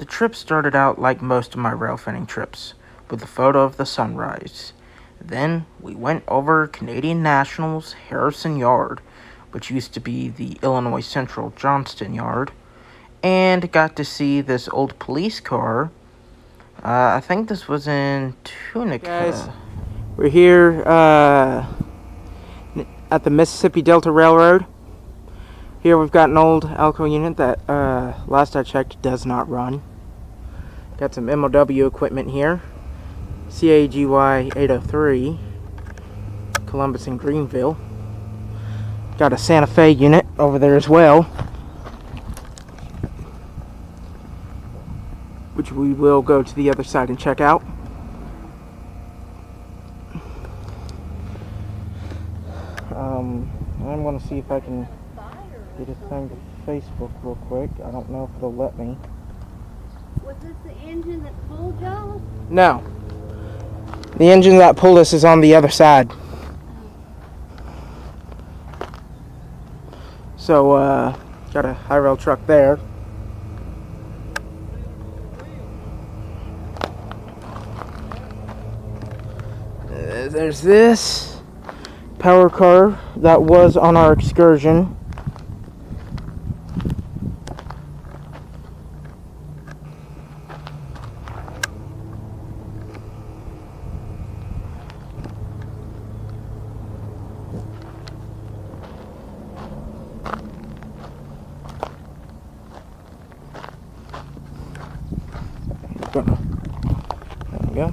The trip started out like most of my railfanning trips, with a photo of the sunrise. Then we went over Canadian National's Harrison Yard, which used to be the Illinois Central Johnston Yard, and got to see this old police car. I think this was in Tunica. Guys, we're here at the Mississippi Delta Railroad. Here we've got an old Alco unit that, last I checked, does not run. Got some MOW equipment here. CAGY 803, Columbus and Greenville. Got a Santa Fe unit over there as well, which we will go to the other side and check out. I'm going to see if I can get a thing to Facebook real quick. I don't know if it'll let me. Was this the engine that pulled y'all? No. The engine that pulled us is on the other side. So, got a high rail truck there. There's this power car that was on our excursion. There we go.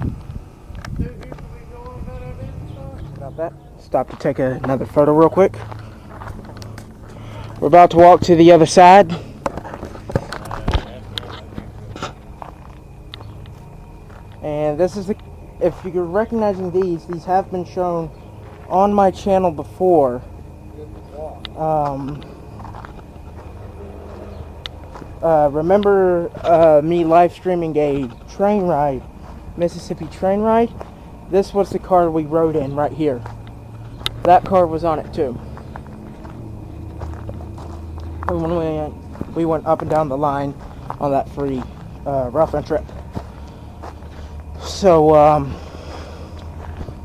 Got that. Stop to take another photo real quick. We're about to walk to the other side. And this is if you're recognizing these have been shown on my channel before. Remember me live streaming a train ride, Mississippi train ride? This was the car we rode in right here. That car was on it too. We went up and down the line on that free Railfanning trip. So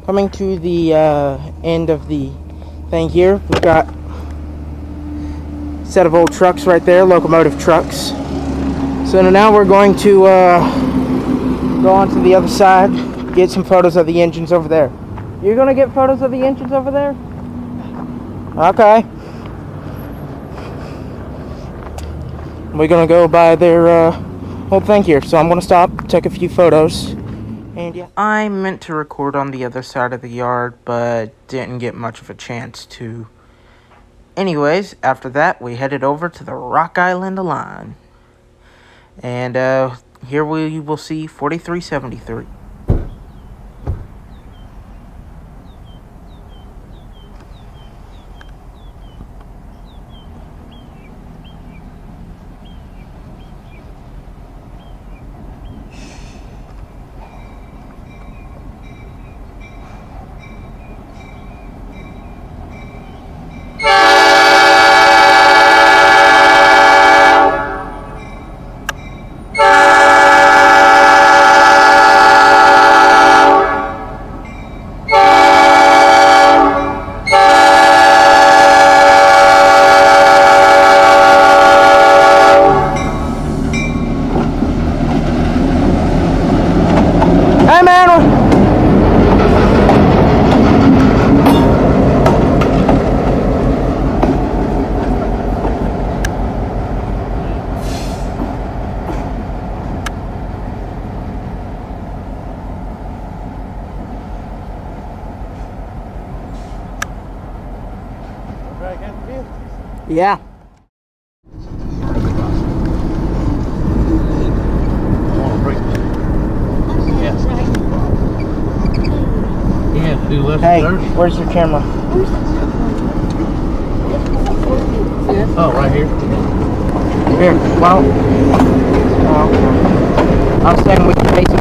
coming to the end of the thing here, we've got a set of old trucks right there, locomotive trucks. So now we're going to go on to the other side, get some photos of the engines over there. You're gonna get photos of the engines over there? Okay. We're gonna go by their whole thing here, so I'm gonna stop, take a few photos, and yeah. I meant to record on the other side of the yard, but didn't get much of a chance to. Anyways, after that, we headed over to the Rock Island line. And here we will see 4373. Yeah. Hey, where's your camera? Oh, right here. Here, well. Oh, okay. I'm saying we can face it.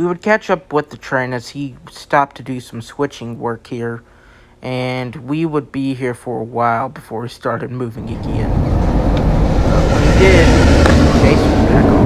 We would catch up with the train as he stopped to do some switching work here, and we would be here for a while before we started moving again. When he did, Chase was back on.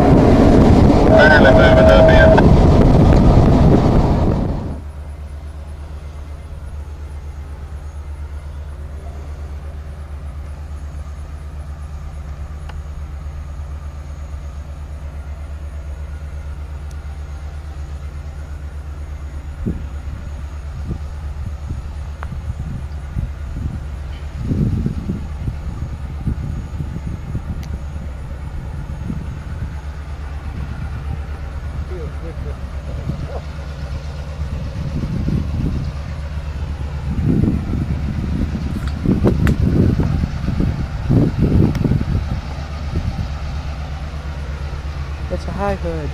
It's a high hood.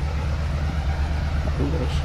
I wish.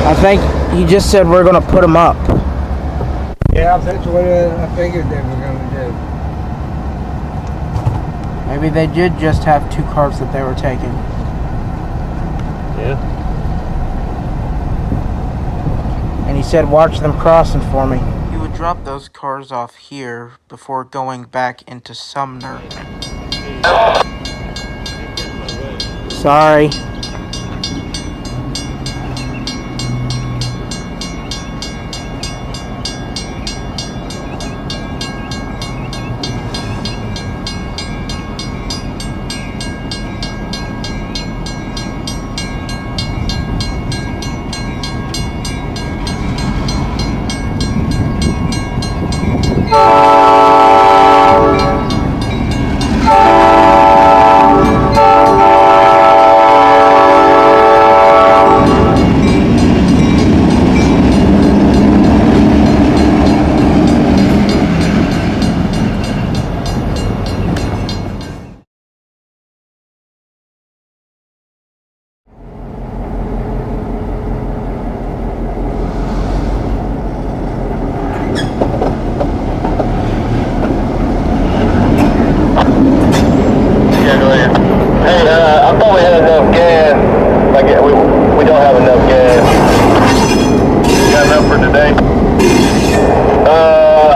I think he just said we're gonna put him up. Yeah, that's what I figured they were gonna do. Maybe they did just have 2 cars that they were taking. Yeah. And he said watch them crossing for me. He would drop those cars off here before going back into Sumner. Sorry. we don't have enough gas. Got enough for today?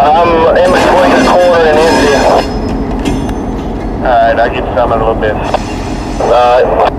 I'm in between the corner and empty. Alright, I'll get some in a little bit. Alright.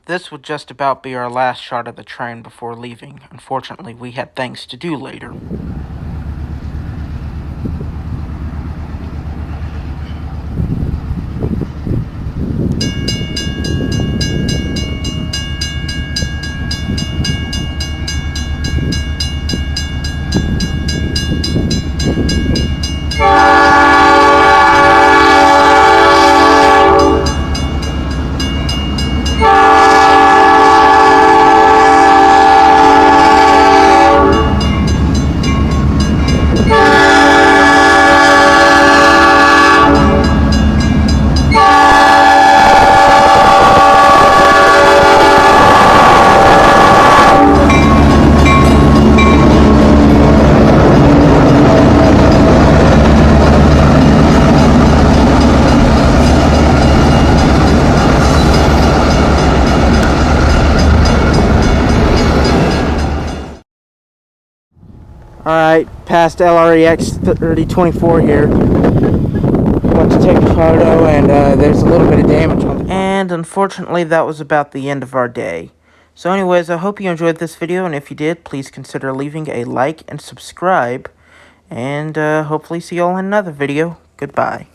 This would just about be our last shot of the train before leaving. Unfortunately, we had things to do later. Alright, past LREX 3024 here. Went to take a photo, and there's a little bit of damage on the front. And unfortunately, that was about the end of our day. So anyways, I hope you enjoyed this video, and if you did, please consider leaving a like and subscribe. And hopefully see you all in another video. Goodbye.